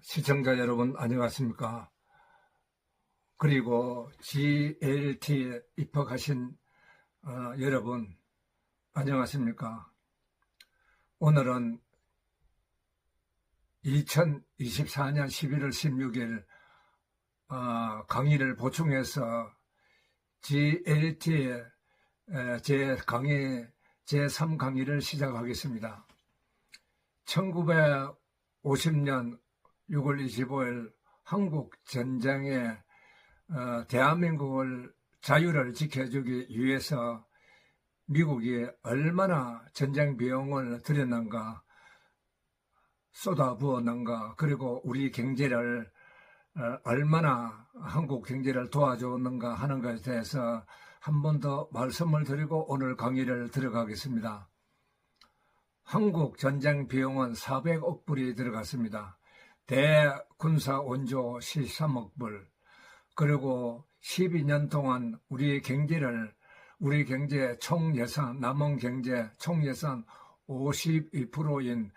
시청자 여러분 안녕하십니까? 그리고 GLT에 입학하신 여러분 안녕하십니까? 오늘은 2024년 11월 16일 강의를 보충해서 GLT의 제3강의를 시작하겠습니다. 1950년 6월 25일 한국 전쟁에 대한민국을 자유를 지켜주기 위해서 미국이 얼마나 전쟁 비용을 들였는가, 쏟아부었는가, 그리고 우리 경제를 얼마나 한국 경제를 도와줬는가 하는 것에 대해서 한 번 더 말씀을 드리고 오늘 강의를 들어가겠습니다. 한국 전쟁 비용은 400억 불이 들어갔습니다. 대군사 원조 13억 불, 그리고 12년 동안 우리 경제 총예산, 남은 경제 총예산 52%인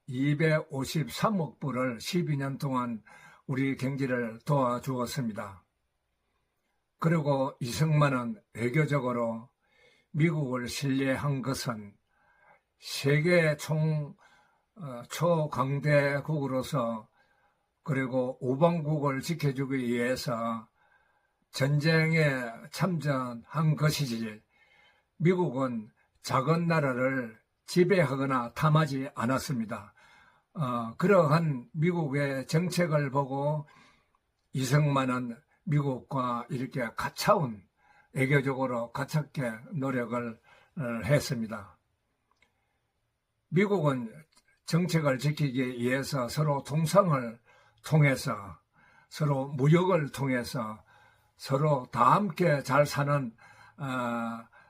253억 불을 12년 동안 우리 경제를 도와주었습니다. 그리고 이승만은 외교적으로 미국을 신뢰한 것은 세계 초강대국으로서 그리고 우방국을 지켜주기 위해서 전쟁에 참전한 것이지 미국은 작은 나라를 지배하거나 탐하지 않았습니다. 그러한 미국의 정책을 보고 이승만은 미국과 이렇게 가차운 외교적으로 가깝게 노력을 했습니다. 미국은 정책을 지키기 위해서 서로 통상을 통해서, 서로 무역을 통해서 서로 다 함께 잘 사는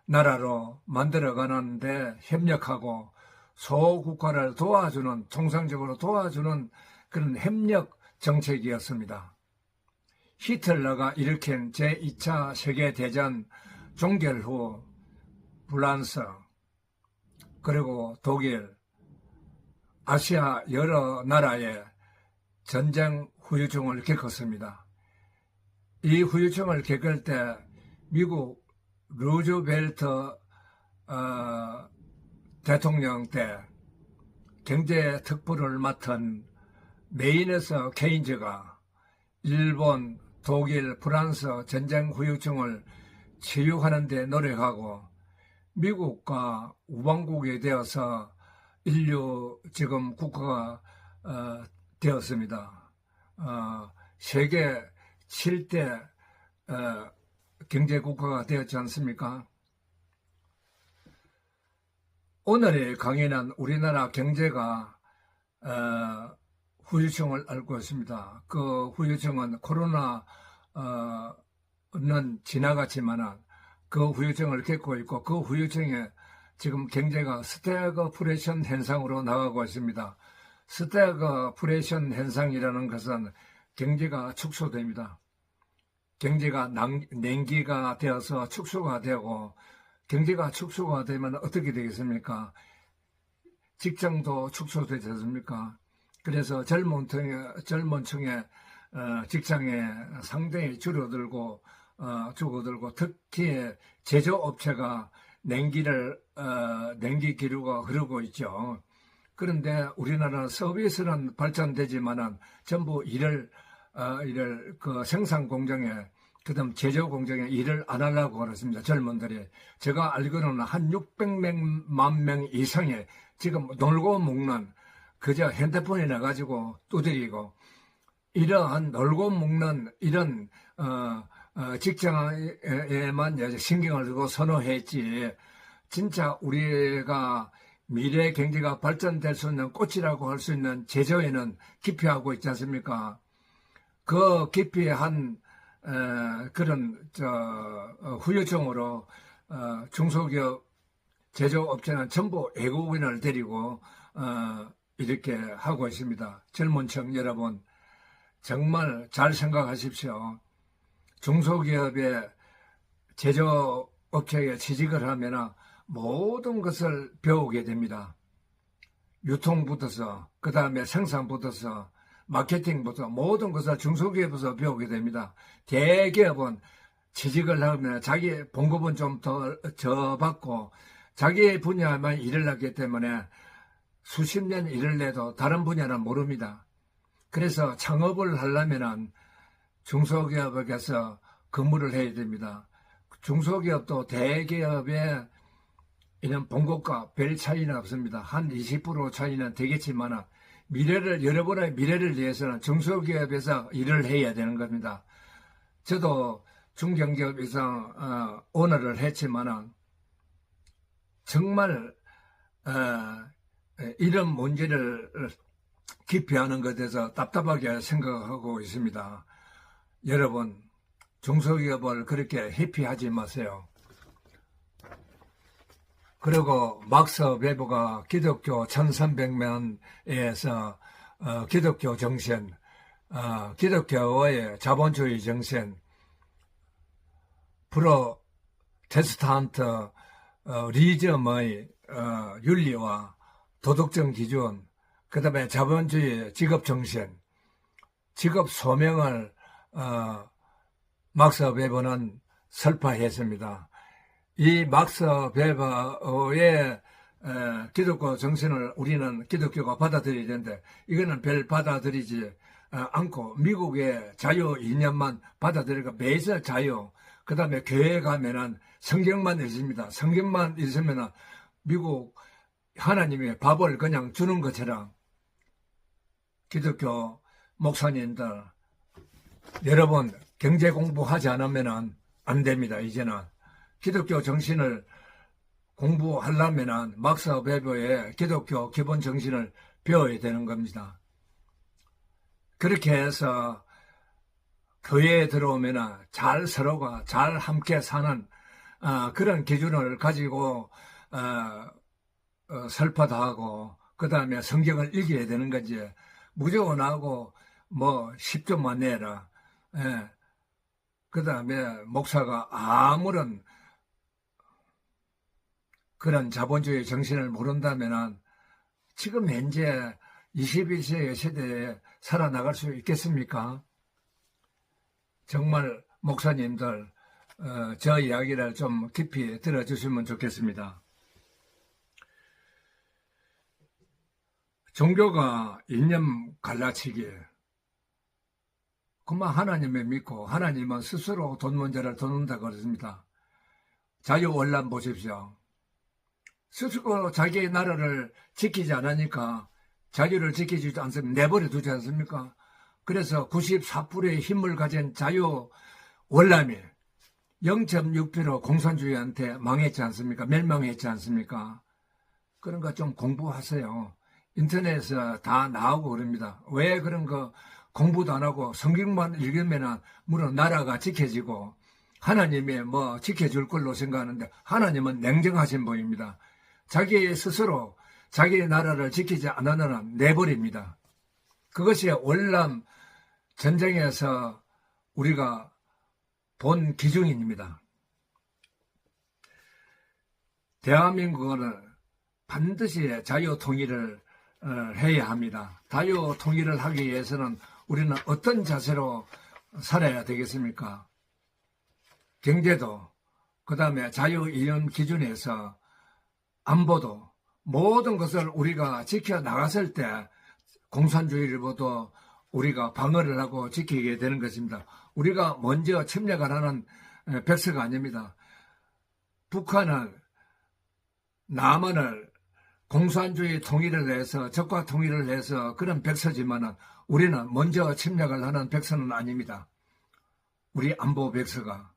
나라로 만들어가는데 협력하고 소국가를 도와주는, 통상적으로 도와주는 그런 협력 정책이었습니다. 히틀러가 일으킨 제2차 세계대전 종결 후 프랑스, 그리고 독일, 아시아 여러 나라에 전쟁 후유증을 겪었습니다. 이 후유증을 겪을 때 미국 루즈벨트 대통령 때 경제 특보를 맡은 메인에서 케인즈가 일본, 독일, 프랑스 전쟁 후유증을 치유하는 데 노력하고 미국과 우방국이 되어서 인류 지금 국가가 되었습니다. 세계 7대 경제국가가 되었지 않습니까? 오늘의 강의는 우리나라 경제가 후유증을 앓고 있습니다. 그 후유증은 코로나는 지나갔지만 그 후유증을 겪고 있고 그 후유증에 지금 경제가 스태그플레이션 현상으로 나가고 있습니다. 스태그플레이션 현상이라는 것은 경제가 축소됩니다. 경제가 냉기가 되어서 축소가 되고, 경제가 축소가 되면 어떻게 되겠습니까? 직장도 축소되지 않습니까? 그래서 젊은 층의 직장에 상당히 줄어들고 특히 제조업체가 냉기 기류가 흐르고 있죠. 그런데 우리나라는 서비스는 발전되지만은 전부 그 생산 공장에, 그다음 제조 공장에 일을 안 하려고 그랬습니다. 젊은들이. 제가 알기로는 한 600만 명 이상의 지금 놀고 먹는 그저 핸드폰이나 가지고 두드리고 이러한 놀고 먹는 이런 직장에만 신경을 두고 선호했지, 진짜 우리가 미래 경제가 발전될 수 있는 꽃이라고 할 수 있는 제조에는 기피하고 있지 않습니까? 그 기피한 그런 후유증으로 중소기업 제조업체는 전부 외국인을 데리고 이렇게 하고 있습니다. 젊은 층 여러분, 정말 잘 생각하십시오. 중소기업의 제조업체에 취직을 하면 모든 것을 배우게 됩니다. 유통부터서, 그 다음에 생산부터서, 마케팅부터 모든 것을 중소기업에서 배우게 됩니다. 대기업은 취직을 하면 자기 봉급은 좀 더 저받고 자기 분야만 일을 하기 때문에 수십 년 일을 해도 다른 분야는 모릅니다. 그래서 창업을 하려면 중소기업에서 근무를 해야 됩니다. 중소기업도 대기업의 이런 봉급과 별 차이는 없습니다. 한 20% 차이는 되겠지만 여러분의 미래를 위해서는 중소기업에서 일을 해야 되는 겁니다. 저도 중견기업 이상 오너를 했지만 정말 이런 문제를 기피하는 것에 대해서 답답하게 생각하고 있습니다. 여러분, 중소기업을 그렇게 회피하지 마세요. 그리고 막서 베버가 기독교 1300년에서 기독교 정신, 기독교의 자본주의 정신, 프로테스탄트 리즘의 윤리와 도덕적 기준, 그 다음에 자본주의 직업정신, 직업 소명을 막스 베버는 설파했습니다. 이 막스 베버의 기독교 정신을 우리는 기독교가 받아들여야 되는데 이거는 별 받아들이지 않고 미국의 자유 이념만 받아들이고 매사 자유, 그 다음에 교회에 가면은 성경만 있습니다. 성경만 있으면은 미국 하나님의 밥을 그냥 주는 것처럼 기독교 목사님들, 여러분 경제 공부하지 않으면 안 됩니다. 이제는 기독교 정신을 공부하려면 막스 베버의 기독교 기본 정신을 배워야 되는 겁니다. 그렇게 해서 교회에 들어오면 잘 서로가 잘 함께 사는 그런 기준을 가지고 설파도 하고 그 다음에 성경을 읽어야 되는 거지. 무조건 하고 뭐 10조만 내라. 그 다음에 목사가 아무런 그런 자본주의 정신을 모른다면 지금 현재 21세기 세대에 살아나갈 수 있겠습니까? 정말 목사님들 저 이야기를 좀 깊이 들어주시면 좋겠습니다. 종교가 이념 갈라치기, 그만 하나님을 믿고 하나님은 스스로 돈 문제를 도는다고 그랬습니다. 자유원란 보십시오. 스스로 자기의 나라를 지키지 않으니까 자유를 지키지 않습니다. 내버려 두지 않습니까? 그래서 94%의 힘을 가진 자유원람이 0.6% 공산주의한테 망했지 않습니까? 멸망했지 않습니까? 그런 거 좀 공부하세요. 인터넷에서 다 나오고 그럽니다. 왜 그런 거 공부도 안 하고 성경만 읽으면 물론 나라가 지켜지고 하나님이 뭐 지켜줄 걸로 생각하는데 하나님은 냉정하신 분입니다. 자기 스스로 자기 나라를 지키지 않는 한 내버립니다. 그것이 월남 전쟁에서 우리가 본 기준입니다. 대한민국은 반드시 자유 통일을 해야 합니다. 자유 통일을 하기 위해서는 우리는 어떤 자세로 살아야 되겠습니까? 경제도, 그 다음에 자유 이념 기준에서 안보도 모든 것을 우리가 지켜나갔을 때 공산주의로부터 우리가 방어를 하고 지키게 되는 것입니다. 우리가 먼저 침략을 하는 백서가 아닙니다. 북한은 남한을 공산주의 통일을 해서 적과 통일을 해서 그런 백서지만 우리는 먼저 침략을 하는 백서는 아닙니다. 우리 안보 백서가.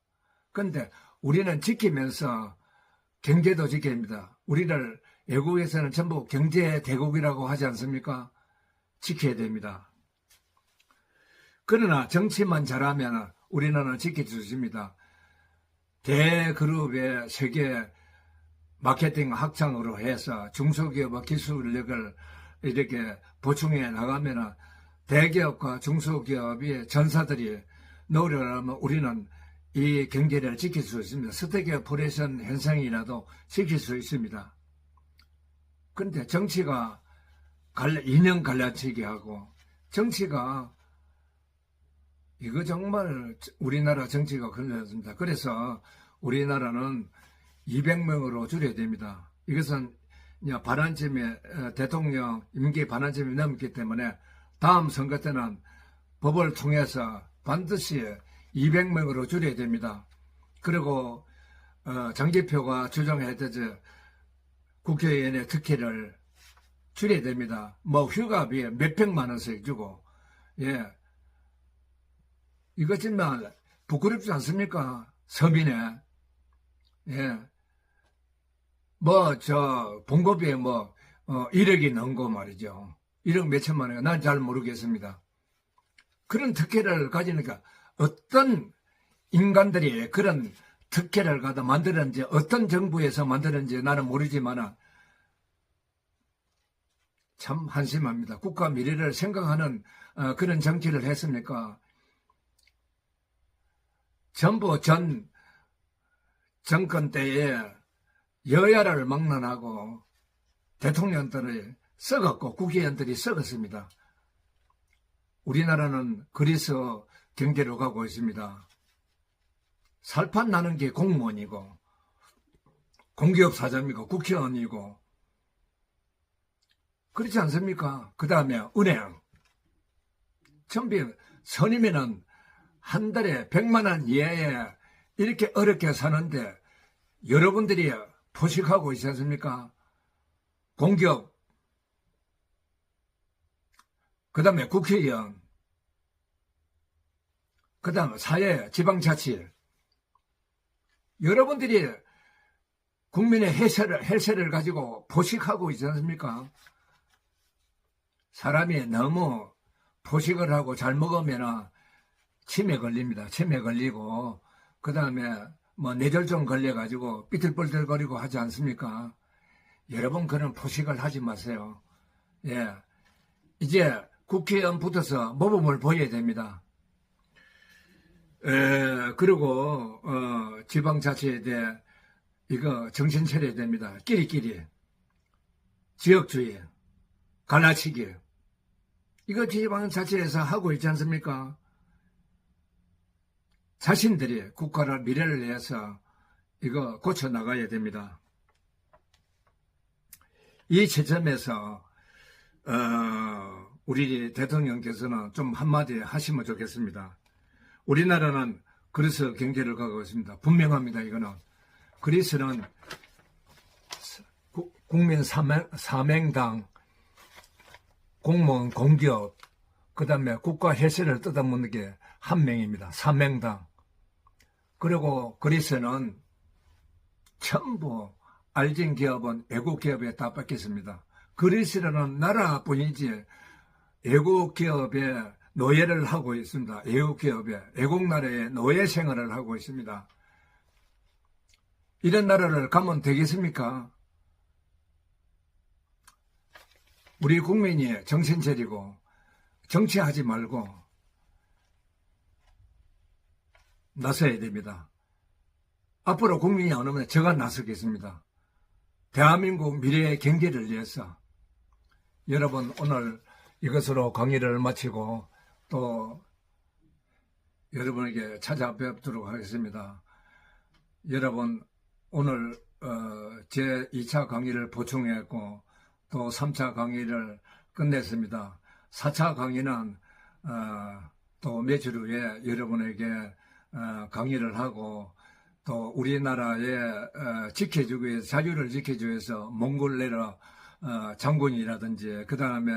그런데 우리는 지키면서 경제도 지켜야 합니다. 우리를 외국에서는 전부 경제 대국이라고 하지 않습니까? 지켜야 됩니다. 그러나 정치만 잘하면 우리나라는 지킬 수 있습니다. 대그룹의 세계 마케팅 확장으로 해서 중소기업의 기술력을 이렇게 보충해 나가면 대기업과 중소기업의 전사들이 노력을 하면 우리는 이 경제를 지킬 수 있습니다. 스태그플레이션 현상이라도 지킬 수 있습니다. 그런데 정치가 이념 갈라치기 하고 정치가 이거 정말 우리나라 정치가 걸렸습니다. 그래서 우리나라는 200명으로 줄여야 됩니다. 이것은 반환점에 대통령 임기 반환점이 넘기 때문에 다음 선거 때는 법을 통해서 반드시 200명으로 줄여야 됩니다. 그리고 장기표가 주장했듯이 국회의원의 특혜를 줄여야 됩니다. 뭐 휴가비에 몇백만 원씩 주고, 예, 이것 정말 부끄럽지 않습니까? 서민에. 예. 봉급에 1억이 넘고 말이죠. 1억 몇천만 원, 난 잘 모르겠습니다. 그런 특혜를 가지니까 어떤 인간들이 그런 특혜를 갖다 만들었는지, 어떤 정부에서 만들었는지 나는 모르지만 참 한심합니다. 국가 미래를 생각하는 그런 정치를 했습니까? 전부 전 정권 때에 여야를 막론하고 대통령들이 썩었고 국회의원들이 썩었습니다. 우리나라는 그래서 경제로 가고 있습니다. 살판 나는 게 공무원이고 공기업 사장이고 국회의원이고 그렇지 않습니까? 그 다음에 은행 전부 선임에는 한 달에 100만 원 이하에 이렇게 어렵게 사는데 여러분들이 포식하고 있지 않습니까? 공기업, 그 다음에 국회의원, 그 다음 사회, 지방자치. 여러분들이 국민의 헬세를 가지고 포식하고 있지 않습니까? 사람이 너무 포식을 하고 잘 먹으면 치매 걸립니다. 치매 걸리고 그 다음에 뇌졸중 걸려가지고 삐뚤뻘뚤거리고 하지 않습니까? 여러분 그런 포식을 하지 마세요. 예, 이제 국회의원 붙어서 모범을 보여야 됩니다. 그리고 지방자치에 대해 이거 정신 차려야 됩니다. 끼리끼리 지역주의, 갈라치기 이거 지방자치에서 하고 있지 않습니까? 자신들이 국가를 미래를 위해서 이거 고쳐나가야 됩니다. 이 시점에서 우리 대통령께서는 좀 한마디 하시면 좋겠습니다. 우리나라는 그래서 경제를 가고 있습니다. 분명합니다. 이거는. 그리스는 국민 사명당, 공무원, 공기업, 그 다음에 국가 헬세를 뜯어먹는 게 한 명입니다. 사명당. 그리고 그리스는 전부 알진 기업은 외국 기업에 다 뺏겼습니다. 그리스라는 나라뿐이지 외국 기업에 노예를 하고 있습니다. 외국 기업에, 외국 나라에 노예 생활을 하고 있습니다. 이런 나라를 가면 되겠습니까? 우리 국민이 정신 차리고 정치하지 말고 나서야 됩니다. 앞으로 국민이 안 오면 제가 나서겠습니다. 대한민국 미래의 경제를 위해서. 여러분 오늘 이것으로 강의를 마치고 또 여러분에게 찾아뵙도록 하겠습니다. 여러분 오늘 제 2차 강의를 보충했고 또 3차 강의를 끝냈습니다. 4차 강의는 또 며칠 후에 여러분에게 강의를 하고 또 우리나라의 지켜주기 위해서 자유를 지켜주기 위해서 몽골레라 장군이라든지 그 다음에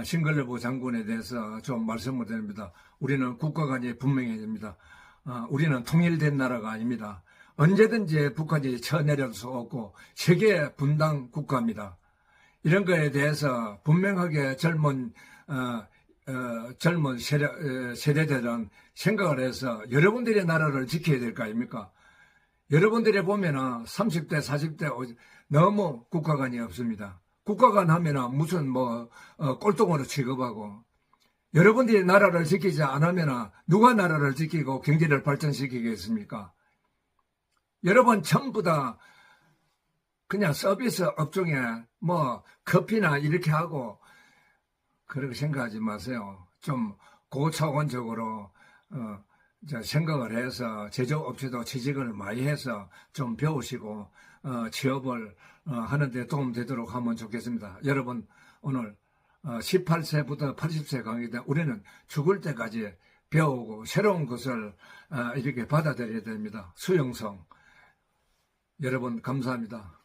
싱글레보 장군에 대해서 좀 말씀을 드립니다. 우리는 국가관이 분명해야 됩니다. 우리는 통일된 나라가 아닙니다. 언제든지 북한이 쳐내려올 수 없고 세계 분당 국가입니다. 이런 거에 대해서 분명하게 젊은 세대들은 생각을 해서 여러분들의 나라를 지켜야 될 거 아닙니까? 여러분들이 보면은 30대, 40대 너무 국가관이 없습니다. 국가관 하면은 무슨 꼴통으로 취급하고 여러분들이 나라를 지키지 않으면은 누가 나라를 지키고 경제를 발전시키겠습니까? 여러분 전부 다 그냥 서비스 업종에 커피나 이렇게 하고 그렇게 생각하지 마세요. 좀 고차원적으로 생각을 해서 제조업체도 취직을 많이 해서 좀 배우시고 취업을 하는 데 도움되도록 하면 좋겠습니다. 여러분 오늘 18세부터 80세 강의대 우리는 죽을 때까지 배우고 새로운 것을 이렇게 받아들여야 됩니다. 수용성. 여러분 감사합니다.